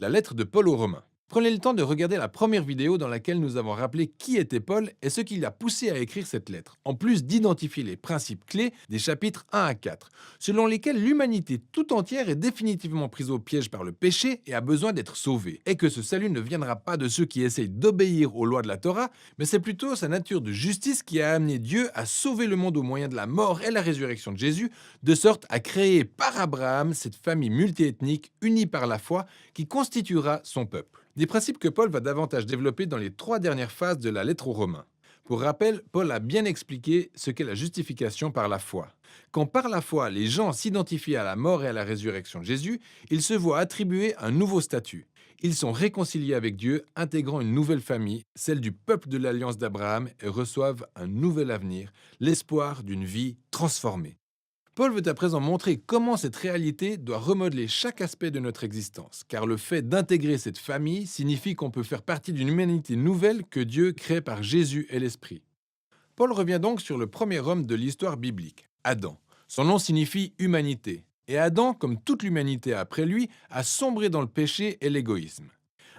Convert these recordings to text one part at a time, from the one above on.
la lettre de Paul aux Romains. Prenez le temps de regarder la première vidéo dans laquelle nous avons rappelé qui était Paul et ce qui l'a poussé à écrire cette lettre, en plus d'identifier les principes clés des chapitres 1 à 4, selon lesquels l'humanité tout entière est définitivement prise au piège par le péché et a besoin d'être sauvée, et que ce salut ne viendra pas de ceux qui essayent d'obéir aux lois de la Torah, mais c'est plutôt sa nature de justice qui a amené Dieu à sauver le monde au moyen de la mort et la résurrection de Jésus, de sorte à créer par Abraham cette famille multiethnique unie par la foi qui constituera son peuple. Des principes que Paul va davantage développer dans les 3 dernières phases de la lettre aux Romains. Pour rappel, Paul a bien expliqué ce qu'est la justification par la foi. Quand par la foi les gens s'identifient à la mort et à la résurrection de Jésus, ils se voient attribuer un nouveau statut. Ils sont réconciliés avec Dieu, intégrant une nouvelle famille, celle du peuple de l'alliance d'Abraham, et reçoivent un nouvel avenir, l'espoir d'une vie transformée. Paul veut à présent montrer comment cette réalité doit remodeler chaque aspect de notre existence, car le fait d'intégrer cette famille signifie qu'on peut faire partie d'une humanité nouvelle que Dieu crée par Jésus et l'Esprit. Paul revient donc sur le premier homme de l'histoire biblique, Adam. Son nom signifie humanité, et Adam, comme toute l'humanité après lui, a sombré dans le péché et l'égoïsme.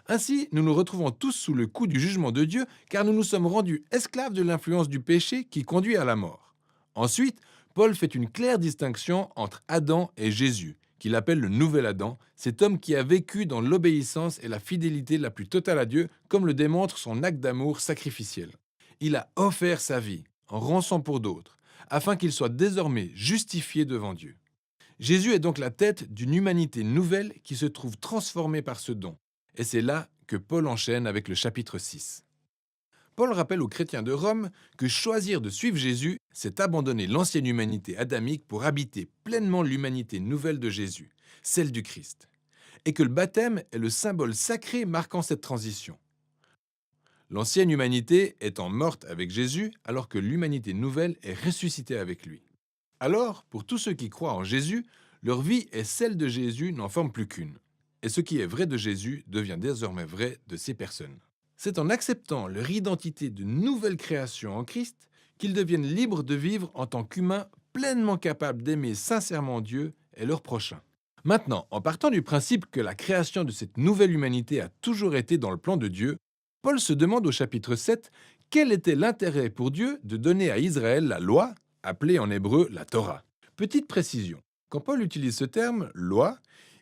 Ainsi, nous nous retrouvons tous sous le coup du jugement de Dieu, car nous nous sommes rendus esclaves de l'influence du péché qui conduit à la mort. Ensuite, Paul fait une claire distinction entre Adam et Jésus, qu'il appelle le nouvel Adam, cet homme qui a vécu dans l'obéissance et la fidélité la plus totale à Dieu, comme le démontre son acte d'amour sacrificiel. Il a offert sa vie, en rançon pour d'autres, afin qu'il soit désormais justifié devant Dieu. Jésus est donc la tête d'une humanité nouvelle qui se trouve transformée par ce don. Et c'est là que Paul enchaîne avec le chapitre 6. Paul rappelle aux chrétiens de Rome que choisir de suivre Jésus, c'est abandonner l'ancienne humanité adamique pour habiter pleinement l'humanité nouvelle de Jésus, celle du Christ, et que le baptême est le symbole sacré marquant cette transition. L'ancienne humanité étant morte avec Jésus, alors que l'humanité nouvelle est ressuscitée avec lui. Alors, pour tous ceux qui croient en Jésus, leur vie et celle de Jésus n'en forment plus qu'une. Et ce qui est vrai de Jésus devient désormais vrai de ces personnes. C'est en acceptant leur identité de nouvelle création en Christ qu'ils deviennent libres de vivre en tant qu'humains pleinement capables d'aimer sincèrement Dieu et leur prochain. Maintenant, en partant du principe que la création de cette nouvelle humanité a toujours été dans le plan de Dieu, Paul se demande au chapitre 7 quel était l'intérêt pour Dieu de donner à Israël la loi, appelée en hébreu la Torah. Petite précision, quand Paul utilise ce terme, loi,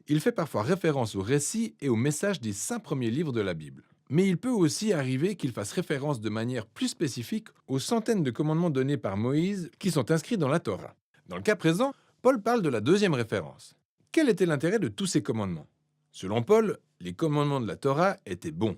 il fait parfois référence au récit et au message des 5 premiers livres de la Bible. Mais il peut aussi arriver qu'il fasse référence de manière plus spécifique aux centaines de commandements donnés par Moïse qui sont inscrits dans la Torah. Dans le cas présent, Paul parle de la deuxième référence. Quel était l'intérêt de tous ces commandements? Selon Paul, les commandements de la Torah étaient bons.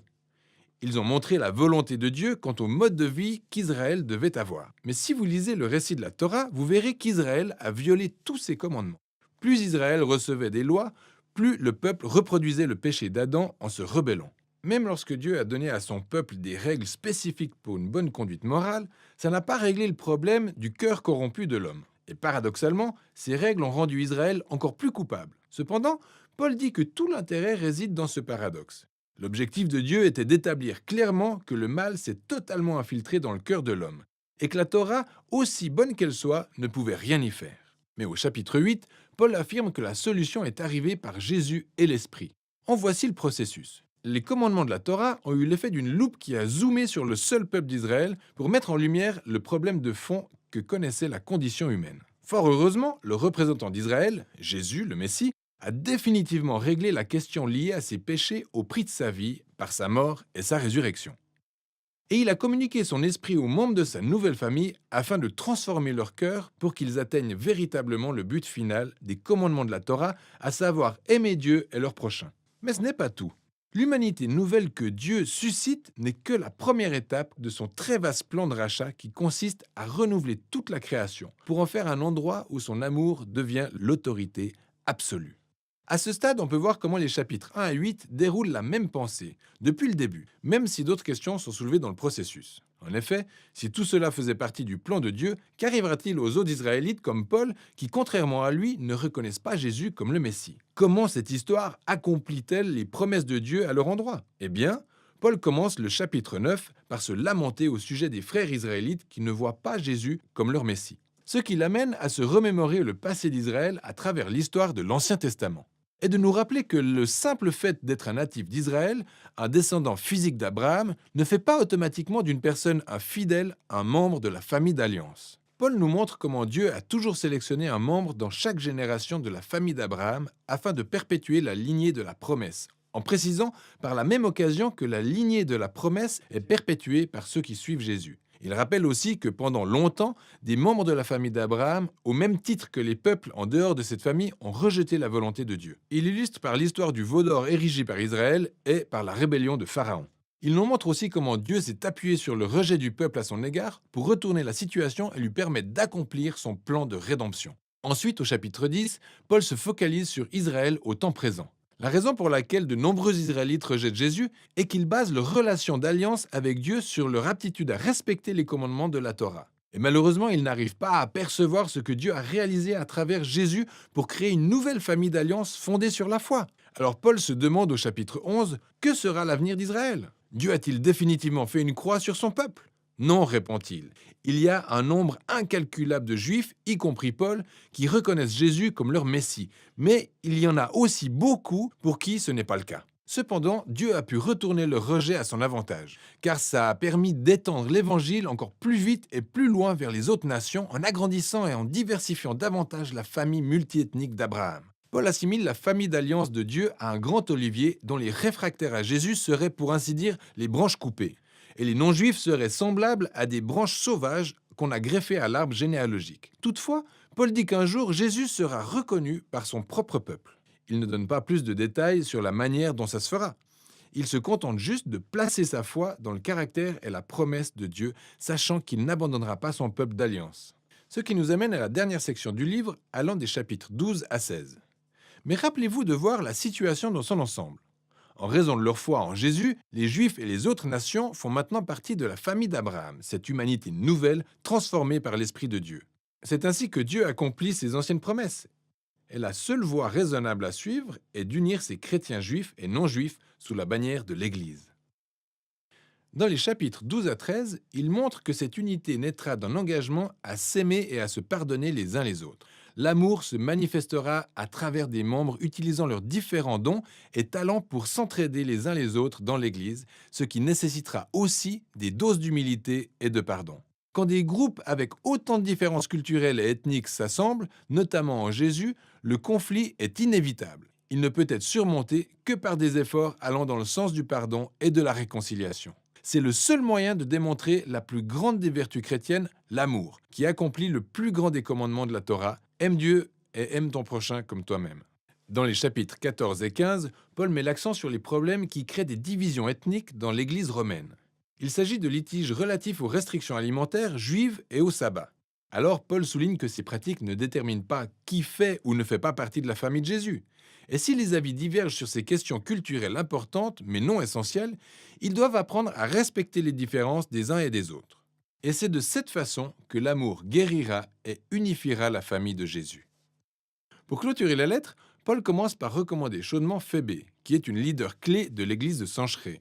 Ils ont montré la volonté de Dieu quant au mode de vie qu'Israël devait avoir. Mais si vous lisez le récit de la Torah, vous verrez qu'Israël a violé tous ces commandements. Plus Israël recevait des lois, plus le peuple reproduisait le péché d'Adam en se rebellant. Même lorsque Dieu a donné à son peuple des règles spécifiques pour une bonne conduite morale, ça n'a pas réglé le problème du cœur corrompu de l'homme. Et paradoxalement, ces règles ont rendu Israël encore plus coupable. Cependant, Paul dit que tout l'intérêt réside dans ce paradoxe. L'objectif de Dieu était d'établir clairement que le mal s'est totalement infiltré dans le cœur de l'homme, et que la Torah, aussi bonne qu'elle soit, ne pouvait rien y faire. Mais au chapitre 8, Paul affirme que la solution est arrivée par Jésus et l'Esprit. En voici le processus. Les commandements de la Torah ont eu l'effet d'une loupe qui a zoomé sur le seul peuple d'Israël pour mettre en lumière le problème de fond que connaissait la condition humaine. Fort heureusement, le représentant d'Israël, Jésus, le Messie, a définitivement réglé la question liée à ses péchés au prix de sa vie, par sa mort et sa résurrection. Et il a communiqué son esprit aux membres de sa nouvelle famille afin de transformer leur cœur pour qu'ils atteignent véritablement le but final des commandements de la Torah, à savoir aimer Dieu et leur prochain. Mais ce n'est pas tout. L'humanité nouvelle que Dieu suscite n'est que la première étape de son très vaste plan de rachat qui consiste à renouveler toute la création pour en faire un endroit où son amour devient l'autorité absolue. À ce stade, on peut voir comment les chapitres 1 à 8 déroulent la même pensée, depuis le début, même si d'autres questions sont soulevées dans le processus. En effet, si tout cela faisait partie du plan de Dieu, qu'arrivera-t-il aux autres Israélites comme Paul, qui, contrairement à lui, ne reconnaissent pas Jésus comme le Messie? Comment cette histoire accomplit-elle les promesses de Dieu à leur endroit? Eh bien, Paul commence le chapitre 9 par se lamenter au sujet des frères israélites qui ne voient pas Jésus comme leur Messie. Ce qui l'amène à se remémorer le passé d'Israël à travers l'histoire de l'Ancien Testament. est de nous rappeler que le simple fait d'être un natif d'Israël, un descendant physique d'Abraham, ne fait pas automatiquement d'une personne un fidèle, un membre de la famille d'Alliance. Paul nous montre comment Dieu a toujours sélectionné un membre dans chaque génération de la famille d'Abraham afin de perpétuer la lignée de la promesse, en précisant par la même occasion que la lignée de la promesse est perpétuée par ceux qui suivent Jésus. Il rappelle aussi que pendant longtemps, des membres de la famille d'Abraham, au même titre que les peuples en dehors de cette famille, ont rejeté la volonté de Dieu. Il illustre par l'histoire du veau d'or érigé par Israël et par la rébellion de Pharaon. Il nous montre aussi comment Dieu s'est appuyé sur le rejet du peuple à son égard pour retourner la situation et lui permettre d'accomplir son plan de rédemption. Ensuite, au chapitre 10, Paul se focalise sur Israël au temps présent. La raison pour laquelle de nombreux Israélites rejettent Jésus est qu'ils basent leur relation d'alliance avec Dieu sur leur aptitude à respecter les commandements de la Torah. Et malheureusement, ils n'arrivent pas à percevoir ce que Dieu a réalisé à travers Jésus pour créer une nouvelle famille d'alliance fondée sur la foi. Alors Paul se demande au chapitre 11, que sera l'avenir d'Israël? Dieu a-t-il définitivement fait une croix sur son peuple? Non, répond-il. Il y a un nombre incalculable de Juifs, y compris Paul, qui reconnaissent Jésus comme leur Messie. Mais il y en a aussi beaucoup pour qui ce n'est pas le cas. Cependant, Dieu a pu retourner le rejet à son avantage, car ça a permis d'étendre l'évangile encore plus vite et plus loin vers les autres nations en agrandissant et en diversifiant davantage la famille multiethnique d'Abraham. Paul assimile la famille d'alliance de Dieu à un grand olivier dont les réfractaires à Jésus seraient pour ainsi dire les branches coupées, et les non-juifs seraient semblables à des branches sauvages qu'on a greffées à l'arbre généalogique. Toutefois, Paul dit qu'un jour Jésus sera reconnu par son propre peuple. Il ne donne pas plus de détails sur la manière dont ça se fera. Il se contente juste de placer sa foi dans le caractère et la promesse de Dieu, sachant qu'il n'abandonnera pas son peuple d'alliance. Ce qui nous amène à la dernière section du livre, allant des chapitres 12 à 16. Mais rappelez-vous de voir la situation dans son ensemble. En raison de leur foi en Jésus, les Juifs et les autres nations font maintenant partie de la famille d'Abraham, cette humanité nouvelle transformée par l'Esprit de Dieu. C'est ainsi que Dieu accomplit ses anciennes promesses. Et la seule voie raisonnable à suivre est d'unir ces chrétiens juifs et non-juifs sous la bannière de l'Église. Dans les chapitres 12 à 13, il montre que cette unité naîtra d'un engagement à s'aimer et à se pardonner les uns les autres. L'amour se manifestera à travers des membres utilisant leurs différents dons et talents pour s'entraider les uns les autres dans l'Église, ce qui nécessitera aussi des doses d'humilité et de pardon. Quand des groupes avec autant de différences culturelles et ethniques s'assemblent, notamment en Jésus, le conflit est inévitable. Il ne peut être surmonté que par des efforts allant dans le sens du pardon et de la réconciliation. C'est le seul moyen de démontrer la plus grande des vertus chrétiennes, l'amour, qui accomplit le plus grand des commandements de la Torah, aime Dieu et aime ton prochain comme toi-même. Dans les chapitres 14 et 15, Paul met l'accent sur les problèmes qui créent des divisions ethniques dans l'Église romaine. Il s'agit de litiges relatifs aux restrictions alimentaires juives et au sabbat. Alors Paul souligne que ces pratiques ne déterminent pas qui fait ou ne fait pas partie de la famille de Jésus. Et si les avis divergent sur ces questions culturelles importantes, mais non essentielles, ils doivent apprendre à respecter les différences des uns et des autres. Et c'est de cette façon que l'amour guérira et unifiera la famille de Jésus. Pour clôturer la lettre, Paul commence par recommander chaudement Phébé, qui est une leader clé de l'église de Cenchréa.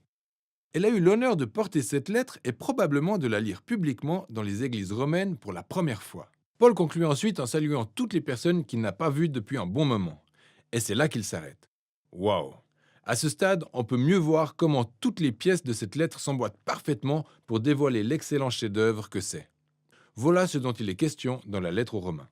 Elle a eu l'honneur de porter cette lettre et probablement de la lire publiquement dans les églises romaines pour la première fois. Paul conclut ensuite en saluant toutes les personnes qu'il n'a pas vues depuis un bon moment. Et c'est là qu'il s'arrête. Waouh! À ce stade, on peut mieux voir comment toutes les pièces de cette lettre s'emboîtent parfaitement pour dévoiler l'excellent chef-d'œuvre que c'est. Voilà ce dont il est question dans la lettre aux Romains.